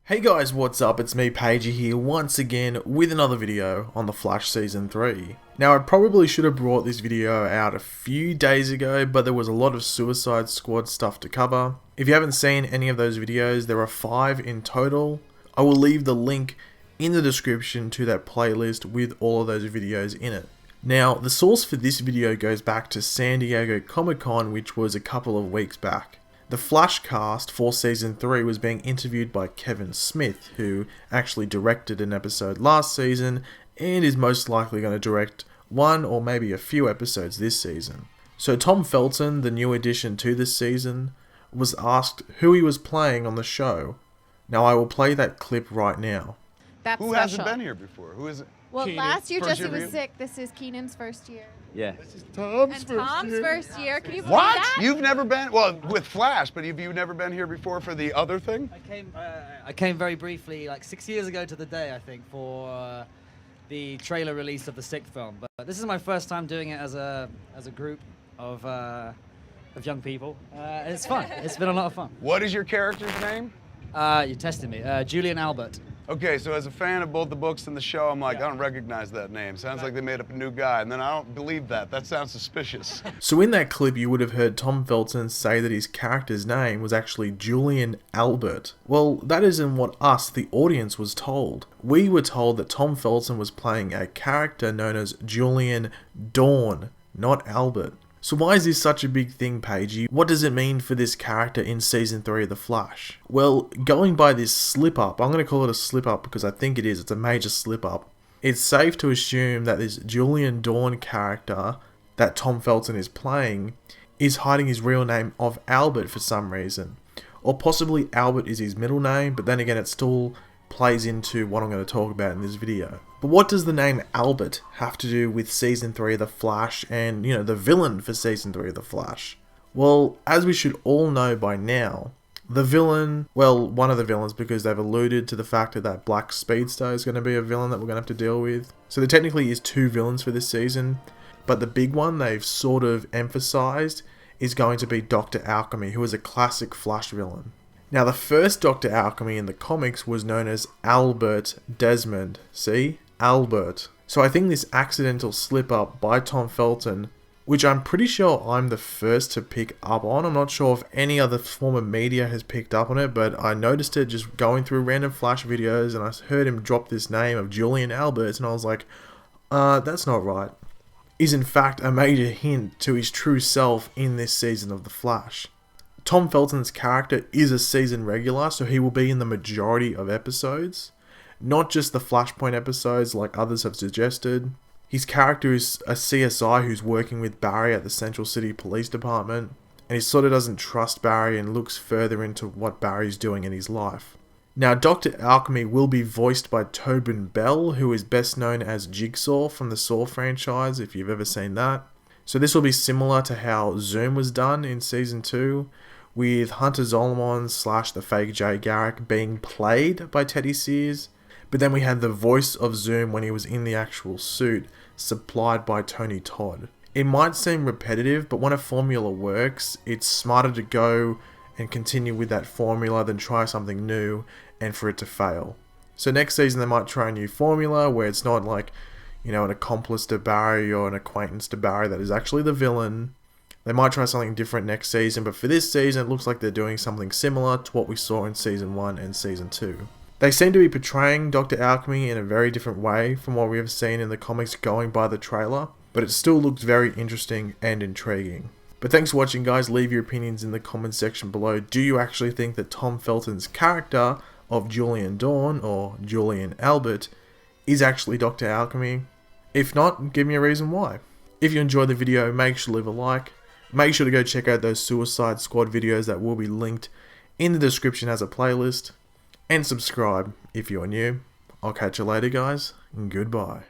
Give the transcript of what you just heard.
Hey guys, what's up? It's me, Pagey here, once again with another video on The Flash Season 3. Now, I probably should have brought this video out a few days ago, but there was a lot of Suicide Squad stuff to cover. If you haven't seen any of those videos, there are 5 in total. I will leave the link in the description to that playlist with all of those videos in it. Now, the source for this video goes back to San Diego Comic-Con, which was a couple of weeks back. The Flash cast for Season 3 was being interviewed by Kevin Smith, who actually directed an episode last season and is most likely going to direct one or maybe a few episodes this season. So Tom Felton, the new addition to this season, was asked who he was playing on the show. Now I will play that clip right now. That's Who special. hasn't been here before? Who is it? Well, Keenan, last year first Jesse for was you? sick. This is Keenan's first year. Yeah. This is Tom's And Tom's first year. Can you believe What? that? You've never been? Well, with Flash, but have you never been here before for the other thing? I came very briefly, like 6 years ago to the day, I think, for the trailer release of the sixth film. But this is my first time doing it as a group of young people. It's fun. It's been a lot of fun. What is your character's name? You tested me, Julian Albert. Okay, so as a fan of both the books and the show, I'm like, I don't recognize that name. Sounds like they made up a new guy, and then I don't believe that. That sounds suspicious. So in that clip you would have heard Tom Felton say that his character's name was actually Julian Albert. Well, that isn't what us, the audience, was told. We were told that Tom Felton was playing a character known as Julian Dawn, not Albert. So why is this such a big thing, Pagey? What does it mean for this character in Season 3 of The Flash? Well, going by this slip-up, I'm going to call it a slip-up because I think it is, it's a major slip-up. It's safe to assume that this Julian Dawn character that Tom Felton is playing is hiding his real name of Albert for some reason. Or possibly Albert is his middle name, but then again it still plays into what I'm going to talk about in this video. But what does the name Albert have to do with Season 3 of The Flash and, you know, the villain for Season 3 of The Flash? Well, as we should all know by now, the villain, well, one of the villains, because they've alluded to the fact that that Black Speedster is going to be a villain that we're going to have to deal with. So there technically is 2 villains for this season, but the big one they've sort of emphasized is going to be Dr. Alchemy, who is a classic Flash villain. Now, the first Dr. Alchemy in the comics was known as Albert Desmond. See? Albert. So I think this accidental slip-up by Tom Felton, which I'm pretty sure I'm the first to pick up on. I'm not sure if any other form of media has picked up on it, but I noticed it just going through random Flash videos, and I heard him drop this name of Julian Albert, and I was like, that's not right. Is in fact a major hint to his true self in this season of The Flash. Tom Felton's character is a season regular, so he will be in the majority of episodes. Not just the Flashpoint episodes like others have suggested. His character is a CSI who's working with Barry at the Central City Police Department, and he sort of doesn't trust Barry and looks further into what Barry's doing in his life. Now, Dr. Alchemy will be voiced by Tobin Bell, who is best known as Jigsaw from the Saw franchise, if you've ever seen that. So this will be similar to how Zoom was done in Season 2, with Hunter Zolomon / the fake Jay Garrick being played by Teddy Sears. But then we had the voice of Zoom when he was in the actual suit, supplied by Tony Todd. It might seem repetitive, but when a formula works, it's smarter to go and continue with that formula than try something new and for it to fail. So next season they might try a new formula where it's not like, you know, an accomplice to Barry or an acquaintance to Barry that is actually the villain. They might try something different next season, but for this season it looks like they're doing something similar to what we saw in Season 1 and Season 2. They seem to be portraying Dr. Alchemy in a very different way from what we have seen in the comics going by the trailer, but it still looks very interesting and intriguing. But thanks for watching, guys. Leave your opinions in the comment section below. Do you actually think that Tom Felton's character of Julian Dawn, or Julian Albert, is actually Dr. Alchemy? If not, give me a reason why. If you enjoyed the video, make sure to leave a like. Make sure to go check out those Suicide Squad videos that will be linked in the description as a playlist. And subscribe if you're new. I'll catch you later, guys, and goodbye.